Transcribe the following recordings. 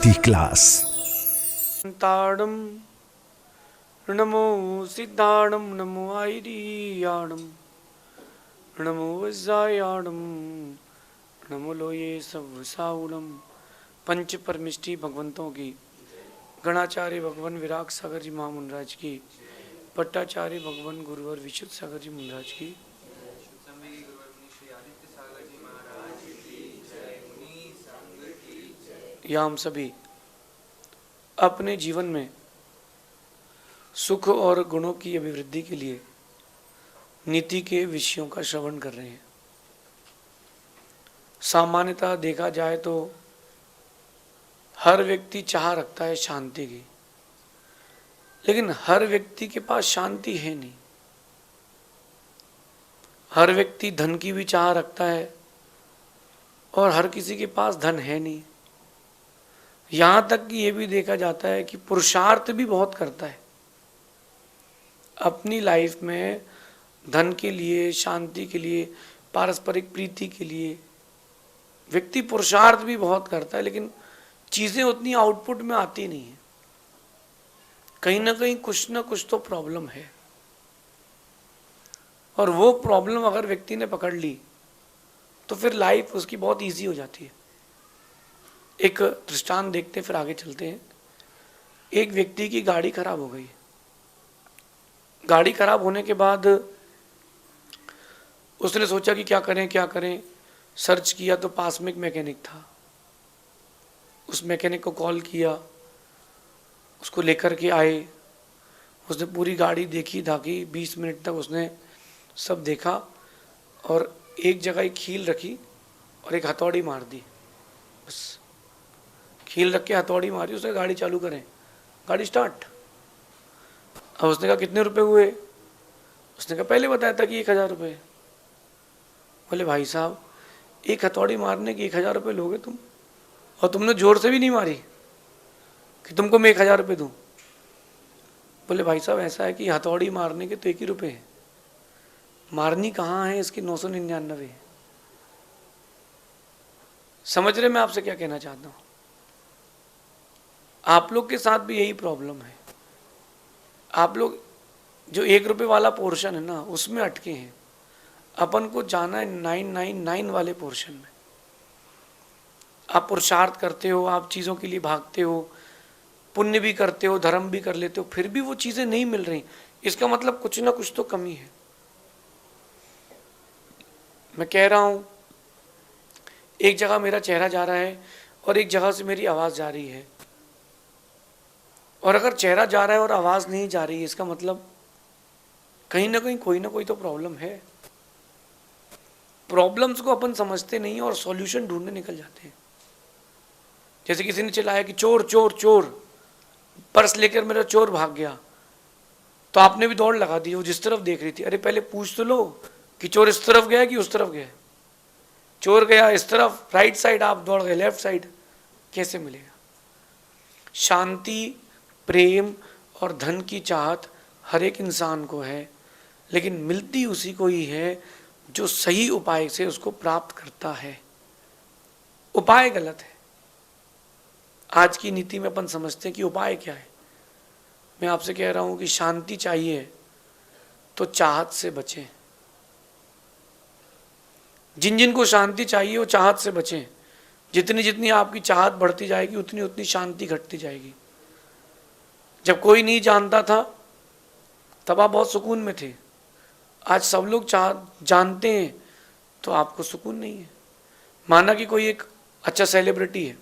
शांति class. ताड़म नमो सिद्धाणम नमो आईरियाणम नमो वज्रायाणम नमो लोये सवसाउणम। पंच परमिष्टि भगवंतों की, गणाचार्य भगवान विराग सागर जी महामुनराज की, पट्टाचार्य भगवान गुरुवर विशुद्ध सागर जी मुनराज की, या हम सभी अपने जीवन में सुख और गुणों की अभिवृद्धि के लिए नीति के विषयों का श्रवण कर रहे हैं। सामान्यतः देखा जाए तो हर व्यक्ति चाह रखता है शांति की, लेकिन हर व्यक्ति के पास शांति है नहीं। हर व्यक्ति धन की भी चाह रखता है और हर किसी के पास धन है नहीं। यहाँ तक कि ये भी देखा जाता है कि पुरुषार्थ भी बहुत करता है अपनी लाइफ में, धन के लिए, शांति के लिए, पारस्परिक प्रीति के लिए व्यक्ति पुरुषार्थ भी बहुत करता है, लेकिन चीज़ें उतनी आउटपुट में आती नहीं है। कहीं ना कहीं कुछ ना कुछ तो प्रॉब्लम है, और वो प्रॉब्लम अगर व्यक्ति ने पकड़ ली तो फिर लाइफ उसकी बहुत इजी हो जाती है। एक दृष्टांत देखते फिर आगे चलते हैं। एक व्यक्ति की गाड़ी खराब हो गई। गाड़ी खराब होने के बाद उसने सोचा कि क्या करें। सर्च किया तो पास में एक मैकेनिक था। उस मैकेनिक को कॉल किया, उसको लेकर के आए। उसने पूरी गाड़ी देखी धाकी, 20 मिनट तक उसने सब देखा और एक जगह एक कील रखी और एक हथौड़ी मार दी। बस कील रख के हथौड़ी मारी, उसने गाड़ी चालू करें, गाड़ी स्टार्ट। अब उसने कहा कितने रुपए हुए? उसने कहा पहले बताया था कि 1000 रुपये। बोले भाई साहब, एक हथौड़ी मारने की 1000 रुपये लोगे तुम, और तुमने जोर से भी नहीं मारी कि तुमको मैं 1000 रुपये दूँ। बोले भाई साहब ऐसा है कि हथौड़ी मारने के तो 1 ही रुपये है, मारनी कहाँ है इसकी 999 है। समझ रहे मैं आपसे क्या कहना चाहता हूँ? आप लोग के साथ भी यही प्रॉब्लम है। आप लोग जो 1 रुपये वाला पोर्शन है ना, उसमें अटके हैं। अपन को जाना है 999 वाले पोर्शन में। आप पुरुषार्थ करते हो, आप चीज़ों के लिए भागते हो, पुण्य भी करते हो, धर्म भी कर लेते हो, फिर भी वो चीज़ें नहीं मिल रही। इसका मतलब कुछ ना कुछ तो कमी है। मैं कह रहा हूँ, एक जगह मेरा चेहरा जा रहा है और एक जगह से मेरी आवाज़ जा रही है, और अगर चेहरा जा रहा है और आवाज़ नहीं जा रही है, इसका मतलब कहीं ना कहीं कोई ना कोई तो प्रॉब्लम है। प्रॉब्लम्स को अपन समझते नहीं और सॉल्यूशन ढूंढने निकल जाते हैं। जैसे किसी ने चिल्लाया कि चोर चोर चोर, पर्स लेकर मेरा चोर भाग गया, तो आपने भी दौड़ लगा दी। वो जिस तरफ देख रही थी, अरे पहले पूछ तो लो कि चोर इस तरफ गया कि उस तरफ गया। चोर गया इस तरफ, राइट साइड, आप दौड़ गए लेफ्ट साइड, कैसे मिलेगा? शांति, प्रेम और धन की चाहत हर एक इंसान को है, लेकिन मिलती उसी को ही है जो सही उपाय से उसको प्राप्त करता है। उपाय गलत है। आज की नीति में अपन समझते हैं कि उपाय क्या है। मैं आपसे कह रहा हूं कि शांति चाहिए तो चाहत से बचें। जिन जिन को शांति चाहिए वो चाहत से बचें। जितनी जितनी आपकी चाहत बढ़ती जाएगी उतनी उतनी शांति घटती जाएगी। जब कोई नहीं जानता था तब आप बहुत सुकून में थे। आज सब लोग जानते हैं तो आपको सुकून नहीं है। माना कि कोई एक अच्छा सेलिब्रिटी है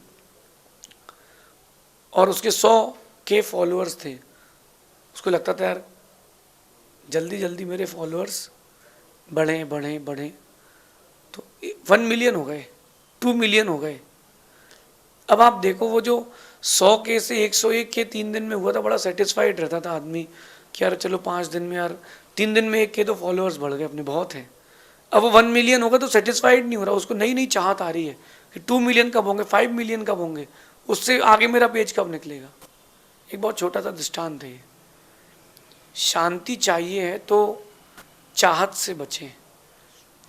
और उसके 100K फॉलोअर्स थे। उसको लगता था यार जल्दी जल्दी मेरे फॉलोअर्स बढ़ें बढ़ें बढ़ें, तो 1 मिलियन हो गए, 2 मिलियन हो गए। अब आप देखो, वो जो 100K से 101K 3 दिन में हुआ था, बड़ा सेटिस्फाइड रहता था आदमी कि यार चलो 5 दिन में, यार 3 दिन में 1K तो फॉलोअर्स बढ़ गए अपने, बहुत हैं। अब वो 1 मिलियन होगा तो सेटिस्फाइड नहीं हो रहा, उसको नई नई चाहत आ रही है कि 2 मिलियन कब होंगे, 5 मिलियन कब होंगे, उससे आगे मेरा पेज कब निकलेगा। एक बहुत छोटा सा दृष्टांत है। शांति चाहिए है तो चाहत से बचें।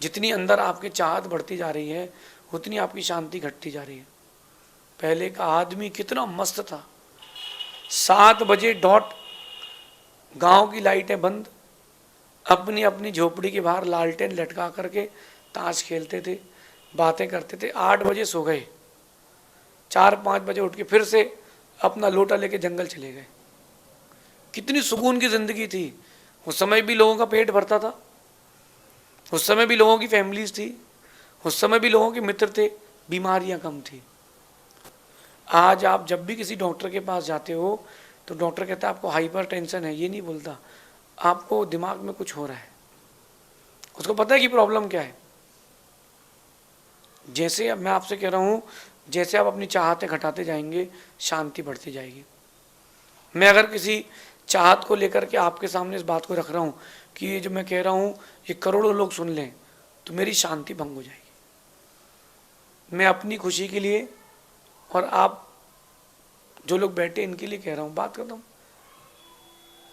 जितनी अंदर आपके चाहत बढ़ती जा रही है उतनी आपकी शांति घटती जा रही है। पहले का आदमी कितना मस्त था। 7 बजे डॉट गांव की लाइटें बंद, अपनी अपनी झोपड़ी के बाहर लालटेन लटका करके ताश खेलते थे, बातें करते थे। 8 बजे सो गए, 4-5 बजे उठ के फिर से अपना लोटा लेके जंगल चले गए। कितनी सुकून की जिंदगी थी। उस समय भी लोगों का पेट भरता था, उस समय भी लोगों की फैमिलीज थी, उस समय भी लोगों के मित्र थे, बीमारियां कम थी। आज आप जब भी किसी डॉक्टर के पास जाते हो तो डॉक्टर कहता है आपको हाइपर टेंशन है, ये नहीं बोलता आपको दिमाग में कुछ हो रहा है। उसको पता है कि प्रॉब्लम क्या है। जैसे अब मैं आपसे कह रहा हूँ, जैसे आप अपनी चाहतें घटाते जाएंगे शांति बढ़ती जाएगी। मैं अगर किसी चाहत को लेकर के आपके सामने इस बात को रख रहा हूँ कि ये जो मैं कह रहा हूँ ये करोड़ों लोग सुन लें, तो मेरी शांति भंग हो जाएगी। मैं अपनी खुशी के लिए और आप जो लोग बैठे इनके लिए कह रहा हूँ, बात करता हूँ।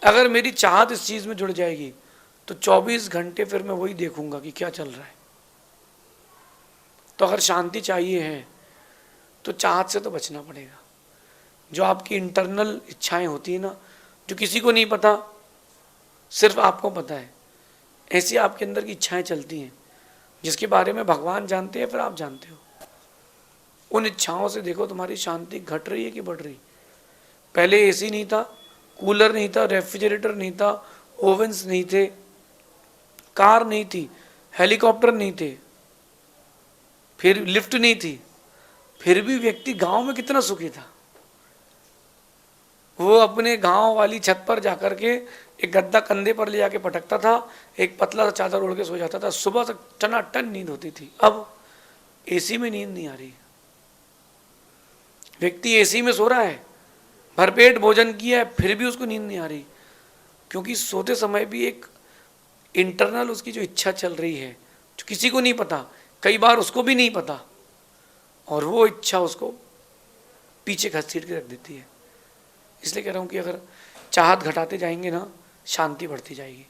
अगर मेरी चाहत इस चीज़ में जुड़ जाएगी तो 24 घंटे फिर मैं वही देखूंगा कि क्या चल रहा है। तो अगर शांति चाहिए है तो चाहत से तो बचना पड़ेगा। जो आपकी इंटरनल इच्छाएं होती है ना, जो किसी को नहीं पता, सिर्फ आपको पता है, ऐसी आपके अंदर की इच्छाएं चलती हैं जिसके बारे में भगवान जानते हैं, फिर आप जानते हो। उन इच्छाओं से देखो तुम्हारी शांति घट रही है कि बढ़ रही। पहले एसी नहीं था, कूलर नहीं था, रेफ्रिजरेटर नहीं था, ओवन्स नहीं थे, कार नहीं थी, हेलीकॉप्टर नहीं थे, फिर लिफ्ट नहीं थी, फिर भी व्यक्ति गांव में कितना सुखी था। वो अपने गांव वाली छत पर जाकर के एक गद्दा कंधे पर ले जाके पटकता था, एक पतला सा चादर ओढ़ के सो जाता था, सुबह तक टनाटन नींद होती थी। अब एसी में नींद नहीं आ रही। व्यक्ति एसी में सो रहा है, भरपेट भोजन किया है, फिर भी उसको नींद नहीं आ रही, क्योंकि सोते समय भी एक इंटरनल उसकी जो इच्छा चल रही है, जो किसी को नहीं पता, कई बार उसको भी नहीं पता, और वो इच्छा उसको पीछे घसीट के रख देती है। इसलिए कह रहा हूँ कि अगर चाहत घटाते जाएंगे ना, शांति बढ़ती जाएगी।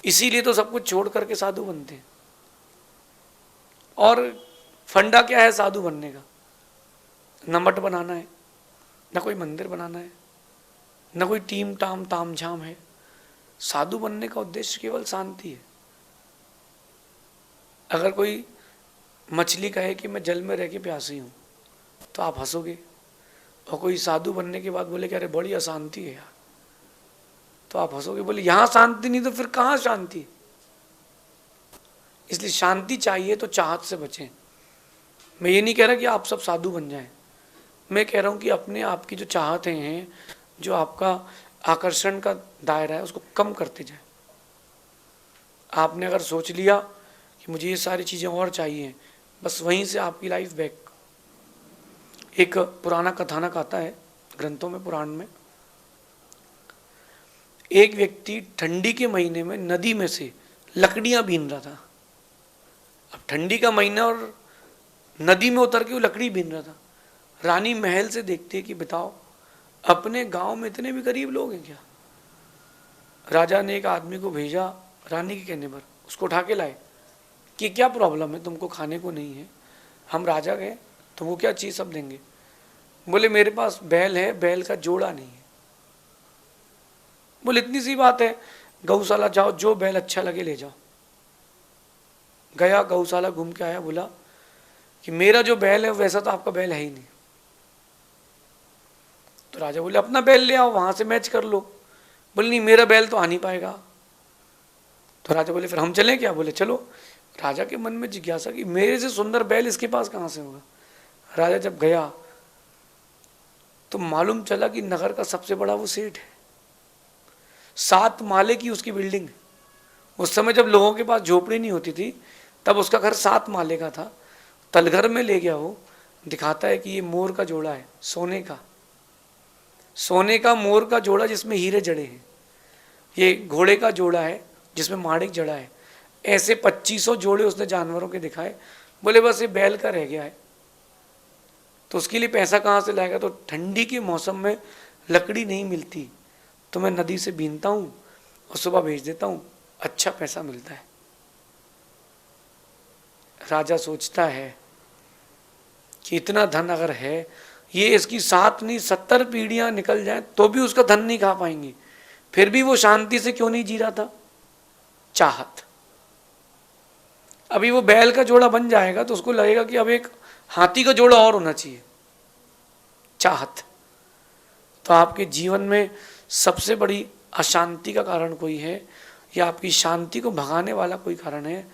इसीलिए तो सब कुछ छोड़ करके साधु बनते हैं। और फंडा क्या है साधु बनने का? न मठ बनाना है, न कोई मंदिर बनाना है, न कोई टीम टाम ताम झाम है। साधु बनने का उद्देश्य केवल शांति है। अगर कोई मछली कहे कि मैं जल में रह के प्यासी हूँ तो आप हंसोगे, और कोई साधु बनने के बाद बोले कि अरे बड़ी अशांति है यार, तो आप हंसोगे, बोले यहाँ शांति नहीं तो फिर कहाँ शांति। इसलिए शांति चाहिए तो चाहत से बचें। मैं ये नहीं कह रहा कि आप सब साधु बन जाएं, मैं कह रहा हूँ कि अपने आप की जो चाहतें हैं, जो आपका आकर्षण का दायरा है, उसको कम करते जाएं। आपने अगर सोच लिया कि मुझे ये सारी चीज़ें और चाहिए, बस वहीं से आपकी लाइफ बैक। एक पुराना कथानक आता है ग्रंथों में, पुराण में। एक व्यक्ति ठंडी के महीने में नदी में से लकड़ियां बीन रहा था। अब ठंडी का महीना और नदी में उतर के वो लकड़ी बीन रहा था। रानी महल से देखती है कि बताओ अपने गांव में इतने भी गरीब लोग हैं क्या। राजा ने एक आदमी को भेजा रानी के कहने पर, उसको उठा के लाए कि क्या प्रॉब्लम है, तुमको खाने को नहीं है। हम राजा गए तो वो क्या चीज़ सब देंगे। बोले मेरे पास बैल है, बैल का जोड़ा नहीं है। बोले इतनी सी बात है, गौशाला जाओ, जो बैल अच्छा लगे ले जाओ। गया गौशाला घूम के आया, बोला कि मेरा जो बैल है वैसा तो आपका बैल है ही नहीं। तो राजा बोले अपना बैल ले आओ, वहां से मैच कर लो। बोले नहीं, मेरा बैल तो आ नहीं पाएगा। तो राजा बोले फिर हम चलें क्या? बोले चलो। राजा के मन में जिज्ञासा कि मेरे से सुंदर बैल इसके पास कहाँ से होगा। राजा जब गया तो मालूम चला कि नगर का सबसे बड़ा वो सेठ है। 7 माले की उसकी बिल्डिंग। उस समय जब लोगों के पास झोपड़ी नहीं होती थी, तब उसका घर 7 माले का था। तलघर में ले गया, वो दिखाता है कि ये मोर का जोड़ा है, सोने का, सोने का मोर का जोड़ा जिसमें हीरे जड़े हैं। ये घोड़े का जोड़ा है जिसमें माणिक जड़ा है। ऐसे 2500 जोड़े उसने जानवरों के दिखाए। बोले बस ये बैल का रह गया है। तो उसके लिए पैसा कहाँ से लाएगा? तो ठंडी के मौसम में लकड़ी नहीं मिलती तो मैं नदी से बीनता हूँ और सुबह बेच देता हूँ, अच्छा पैसा मिलता है। राजा सोचता है कि इतना धन अगर है ये इसकी 7 नहीं 70 पीढ़ियां निकल जाए तो भी उसका धन नहीं खा पाएंगे, फिर भी वो शांति से क्यों नहीं जी रहा था? चाहत। अभी वो बैल का जोड़ा बन जाएगा तो उसको लगेगा कि अब एक हाथी का जोड़ा और होना चाहिए, चाहत। तो आपके जीवन में सबसे बड़ी अशांति का कारण कोई है या आपकी शांति को भगाने वाला कोई कारण है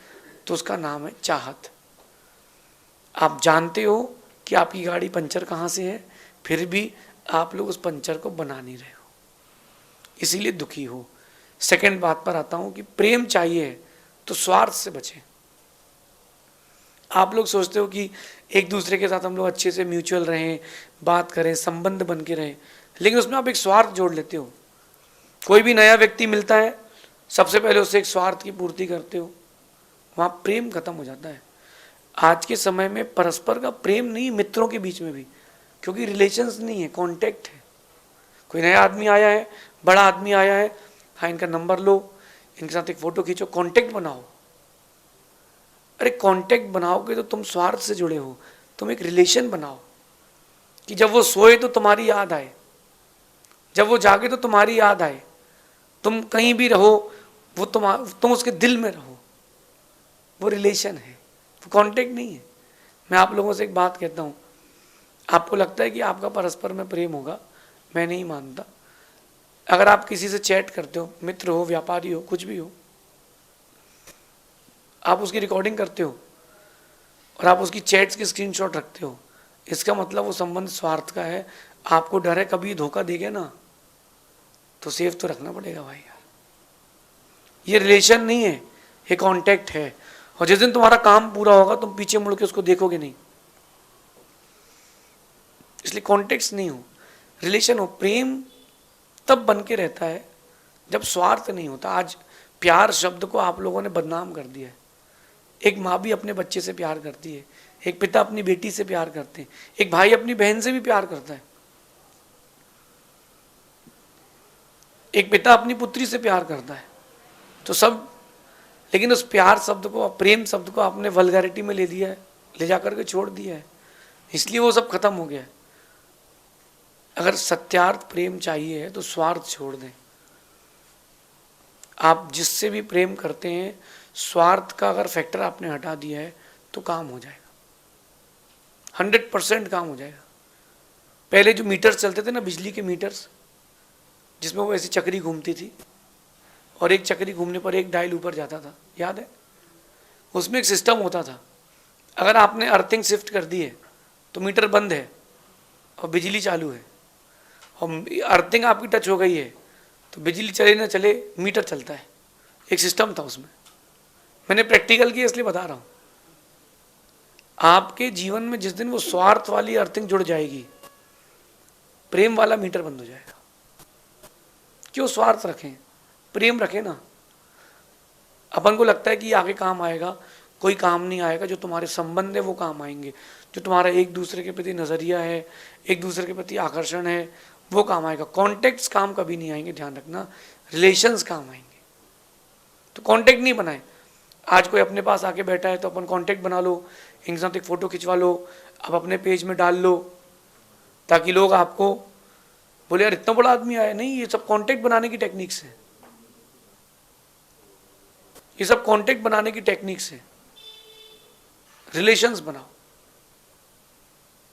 तो उसका नाम है चाहत। आप जानते हो कि आपकी गाड़ी पंचर कहाँ से है, फिर भी आप लोग उस पंचर को बना नहीं रहे हो, इसीलिए दुखी हो। सेकंड बात पर आता हूँ कि प्रेम चाहिए तो स्वार्थ से बचें। आप लोग सोचते हो कि एक दूसरे के साथ हम लोग अच्छे से म्यूचुअल रहें, बात करें, संबंध बन के रहें, लेकिन उसमें आप एक स्वार्थ जोड़ लेते हो। कोई भी नया व्यक्ति मिलता है, सबसे पहले उससे एक स्वार्थ की पूर्ति करते हो, वहाँ प्रेम खत्म हो जाता है। आज के समय में परस्पर का प्रेम नहीं, मित्रों के बीच में भी, क्योंकि रिलेशंस नहीं है, कॉन्टेक्ट है। कोई नया आदमी आया है, बड़ा आदमी आया है, हाँ इनका नंबर लो, इनके साथ एक फ़ोटो खींचो, कॉन्टेक्ट बनाओ। अरे कॉन्टेक्ट बनाओगे तो तुम स्वार्थ से जुड़े हो, तुम एक रिलेशन बनाओ कि जब वो सोए तो तुम्हारी याद आए, जब वो जागे तो तुम्हारी याद आए, तुम कहीं भी रहो वो तुम उसके दिल में रहो। वो रिलेशन है, वो कॉन्टेक्ट नहीं है। मैं आप लोगों से एक बात कहता हूँ, आपको लगता है कि आपका परस्पर में प्रेम होगा, मैं नहीं मानता। अगर आप किसी से चैट करते हो, मित्र हो, व्यापारी हो, कुछ भी हो, आप उसकी रिकॉर्डिंग करते हो और आप उसकी चैट्स की स्क्रीनशॉट रखते हो, इसका मतलब वो संबंध स्वार्थ का है। आपको डर है कभी धोखा देगे ना, तो सेफ तो रखना पड़ेगा भाई यार। ये रिलेशन नहीं है, ये कॉन्टेक्ट है। और जिस दिन तुम्हारा काम पूरा होगा तुम पीछे मुड़ के उसको देखोगे नहीं, इसलिए कॉन्टेक्ट नहीं हो, रिलेशन हो। प्रेम तब बन के रहता है जब स्वार्थ नहीं होता। आज प्यार शब्द को आप लोगों ने बदनाम कर दिया है। एक माँ भी अपने बच्चे से प्यार करती है, एक पिता अपनी बेटी से प्यार करते हैं, एक भाई अपनी बहन से भी प्यार करता है, एक पिता अपनी पुत्री से प्यार करता है, तो सब। लेकिन उस प्यार शब्द को, प्रेम शब्द को आपने वल्गैरिटी में ले लिया है, ले जाकर के छोड़ दिया है, इसलिए वो सब खत्म हो गया है। अगर सत्यार्थ प्रेम चाहिए है तो स्वार्थ छोड़ दें। आप जिससे भी प्रेम करते हैं, स्वार्थ का अगर फैक्टर आपने हटा दिया है तो काम हो जाएगा, 100% काम हो जाएगा। पहले जो मीटर्स चलते थे ना, बिजली के मीटर्स, जिसमें वो ऐसी चक्री घूमती थी और एक चक्री घूमने पर एक डायल ऊपर जाता था, याद है? उसमें एक सिस्टम होता था, अगर आपने अर्थिंग शिफ्ट कर दी है तो मीटर बंद है और बिजली चालू है, और अर्थिंग आपकी टच हो गई है तो बिजली चले ना चले मीटर चलता है। एक सिस्टम था उसमें, मैंने प्रैक्टिकल किया इसलिए बता रहा हूँ। आपके जीवन में जिस दिन वो स्वार्थ वाली अर्थिंग जुड़ जाएगी, प्रेम वाला मीटर बंद हो जाएगा। क्यों स्वार्थ रखें, प्रेम रखें ना। अपन को लगता है कि आगे काम आएगा, कोई काम नहीं आएगा। जो तुम्हारे संबंध है वो काम आएंगे, जो तुम्हारा एक दूसरे के प्रति नज़रिया है, एक दूसरे के प्रति आकर्षण है, वो काम आएगा। कॉन्टेक्ट्स काम कभी नहीं आएंगे, ध्यान रखना। रिलेशंस काम आएंगे। तो कॉन्टेक्ट नहीं बनाए। आज कोई अपने पास आके बैठा है तो अपन कॉन्टेक्ट बना लो, इनके साथ एक फ़ोटो खिंचवा लो, आप अपने पेज में डाल लो, ताकि लोग आपको बोले यार इतना बड़ा आदमी आया। नहीं, ये सब कॉन्टेक्ट बनाने की टेक्निक्स है, ये सब कॉन्टेक्ट बनाने की टेक्निक्स है। रिलेशंस बनाओ।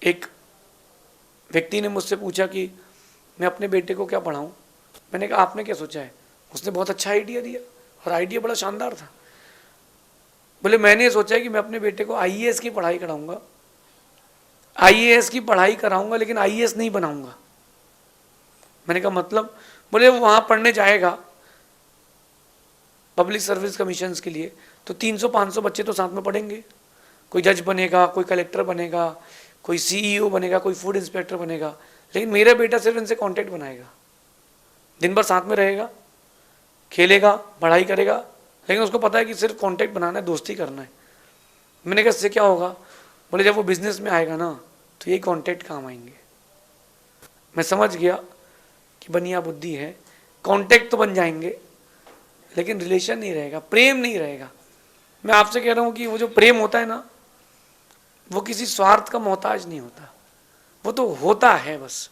एक व्यक्ति ने मुझसे पूछा कि मैं अपने बेटे को क्या पढ़ाऊं। मैंने कहा आपने क्या सोचा है? उसने बहुत अच्छा आइडिया दिया और आइडिया बड़ा शानदार था। बोले मैंने सोचा है कि मैं अपने बेटे को आईएएस की पढ़ाई कराऊंगा, आईएएस की पढ़ाई कराऊंगा, लेकिन आईएएस नहीं बनाऊंगा। मैंने कहा मतलब? बोले वो वहाँ पढ़ने जाएगा पब्लिक सर्विस कमीशंस के लिए, तो 300-500 बच्चे तो साथ में पढ़ेंगे। कोई जज बनेगा, कोई कलेक्टर बनेगा, कोई सीईओ बनेगा, कोई फूड इंस्पेक्टर बनेगा, लेकिन मेरा बेटा सिर्फ इनसे कांटेक्ट बनाएगा, दिन भर साथ में रहेगा, खेलेगा, पढ़ाई करेगा, लेकिन उसको पता है कि सिर्फ कांटेक्ट बनाना है, दोस्ती करना है। मैंने कहा इससे क्या होगा? बोले जब वो बिजनेस में आएगा ना तो ये कांटेक्ट काम आएंगे। मैं समझ गया कि बनिया बुद्धि है। कांटेक्ट तो बन जाएंगे लेकिन रिलेशन नहीं रहेगा, प्रेम नहीं रहेगा। मैं आपसे कह रहा हूँ कि वो जो प्रेम होता है ना, वो किसी स्वार्थ का मोहताज नहीं होता। वो तो होता है, बस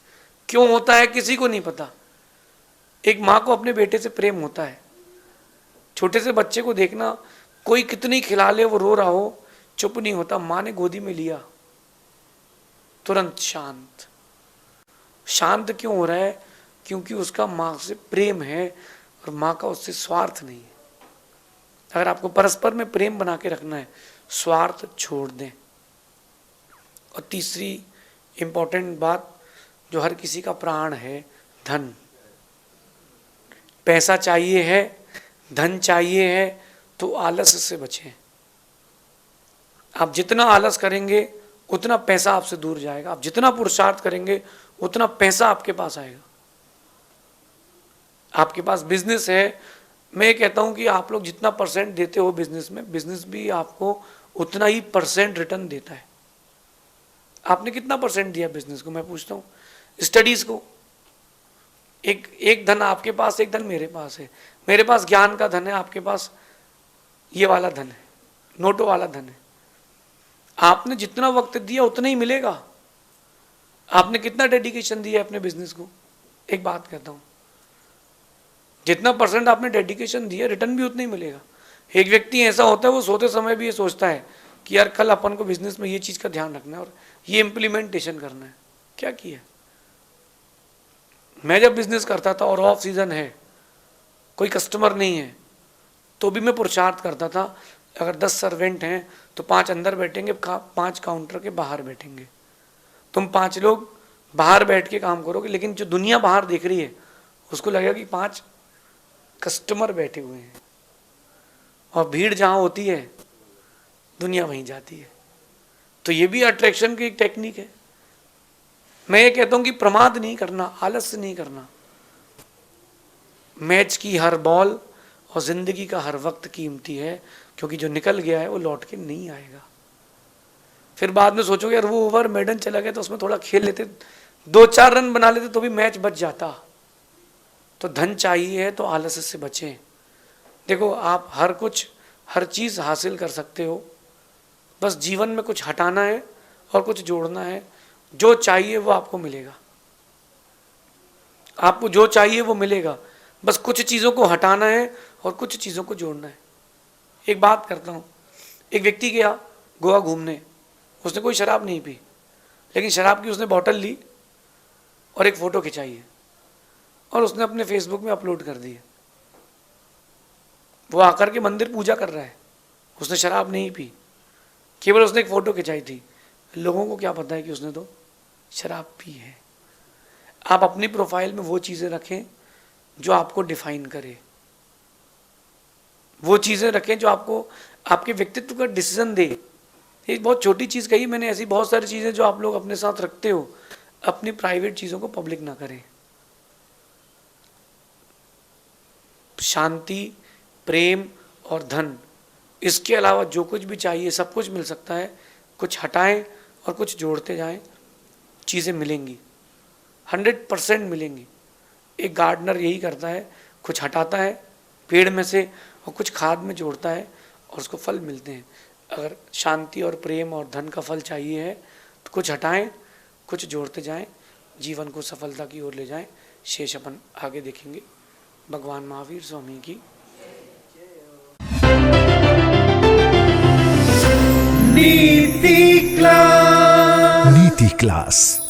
क्यों होता है किसी को नहीं पता। एक माँ को अपने बेटे से प्रेम होता है। छोटे से बच्चे को देखना, कोई कितनी खिला ले वो रो रहा हो, चुप नहीं होता, माँ ने गोदी में लिया तुरंत शांत। शांत क्यों हो रहा है? क्योंकि उसका माँ से प्रेम है और माँ का उससे स्वार्थ नहीं है। अगर आपको परस्पर में प्रेम बना के रखना है, स्वार्थ छोड़ दें। और तीसरी इंपॉर्टेंट बात, जो हर किसी का प्राण है, धन। पैसा चाहिए है, धन चाहिए है, तो आलस से बचें। आप जितना आलस करेंगे उतना पैसा आपसे दूर जाएगा। आप जितना पुरुषार्थ करेंगे उतना पैसा आपके पास आएगा। आपके पास बिजनेस है, मैं ये कहता हूं कि आप लोग जितना परसेंट देते हो बिजनेस में, बिजनेस भी आपको उतना ही परसेंट रिटर्न देता है। आपने कितना परसेंट दिया बिजनेस को? मैं पूछता हूँ। स्टडीज को, एक धन आपके पास, एक धन मेरे पास है। मेरे पास ज्ञान का धन है, आपके पास ये वाला धन है, नोटों वाला धन है। आपने जितना वक्त दिया उतना ही मिलेगा। आपने कितना डेडिकेशन दिया अपने बिजनेस को? एक बात कहता हूँ, जितना परसेंट आपने डेडिकेशन दिया, रिटर्न भी उतना ही मिलेगा। एक व्यक्ति ऐसा होता है, वो सोते समय भी ये सोचता है कि यार कल अपन को बिजनेस में ये चीज़ का ध्यान रखना है और ये इम्प्लीमेंटेशन करना है। क्या किया? मैं जब बिजनेस करता था और ऑफ सीजन है, कोई कस्टमर नहीं है, तो भी मैं पुरुषार्थ करता था। अगर 10 सर्वेंट हैं तो 5 अंदर बैठेंगे, 5 काउंटर के बाहर बैठेंगे। तुम 5 लोग बाहर बैठ के काम करोगे, लेकिन जो दुनिया बाहर देख रही है उसको लगेगा कि 5 कस्टमर बैठे हुए हैं। और भीड़ जहाँ होती है दुनिया वहीं जाती है। तो ये भी अट्रैक्शन की एक टेक्निक है। मैं ये कहता हूँ कि प्रमाद नहीं करना, आलस्य नहीं करना। मैच की हर बॉल और जिंदगी का हर वक्त कीमती है, क्योंकि जो निकल गया है वो लौट के नहीं आएगा। फिर बाद में सोचोगे यार वो ओवर मेडन चला गया तो उसमें थोड़ा खेल लेते, 2-4 रन बना लेते तो भी मैच बच जाता। तो धन चाहिए है तो आलस्य से बचें। देखो, आप हर चीज़ हासिल कर सकते हो, बस जीवन में कुछ हटाना है और कुछ जोड़ना है। जो चाहिए वो आपको मिलेगा, आपको जो चाहिए वो मिलेगा, बस कुछ चीज़ों को हटाना है और कुछ चीज़ों को जोड़ना है। एक बात करता हूँ, एक व्यक्ति गया गोवा घूमने, उसने कोई शराब नहीं पी, लेकिन शराब की उसने बॉटल ली और एक फ़ोटो खिंचाई है और उसने अपने फेसबुक में अपलोड कर दी है। वो आकर के मंदिर पूजा कर रहा है, उसने शराब नहीं पी, केवल उसने एक फ़ोटो खिंचाई थी। लोगों को क्या पता है कि उसने तो शराब पी है। आप अपनी प्रोफाइल में वो चीज़ें रखें जो आपको डिफाइन करे, वो चीज़ें रखें जो आपको आपके व्यक्तित्व का डिसीजन दे। एक बहुत छोटी चीज़ कही मैंने, ऐसी बहुत सारी चीज़ें जो आप लोग अपने साथ रखते हो, अपनी प्राइवेट चीज़ों को पब्लिक ना करें। शांति, प्रेम और धन, इसके अलावा जो कुछ भी चाहिए सब कुछ मिल सकता है। कुछ हटाएं और कुछ जोड़ते जाएं, चीज़ें मिलेंगी, 100% मिलेंगी। एक गार्डनर यही करता है, कुछ हटाता है पेड़ में से और कुछ खाद में जोड़ता है और उसको फल मिलते हैं। अगर शांति और प्रेम और धन का फल चाहिए है तो कुछ हटाएं, कुछ जोड़ते जाएं, जीवन को सफलता की ओर ले जाएं। शेष अपन आगे देखेंगे। भगवान महावीर स्वामी की नीति क्लास।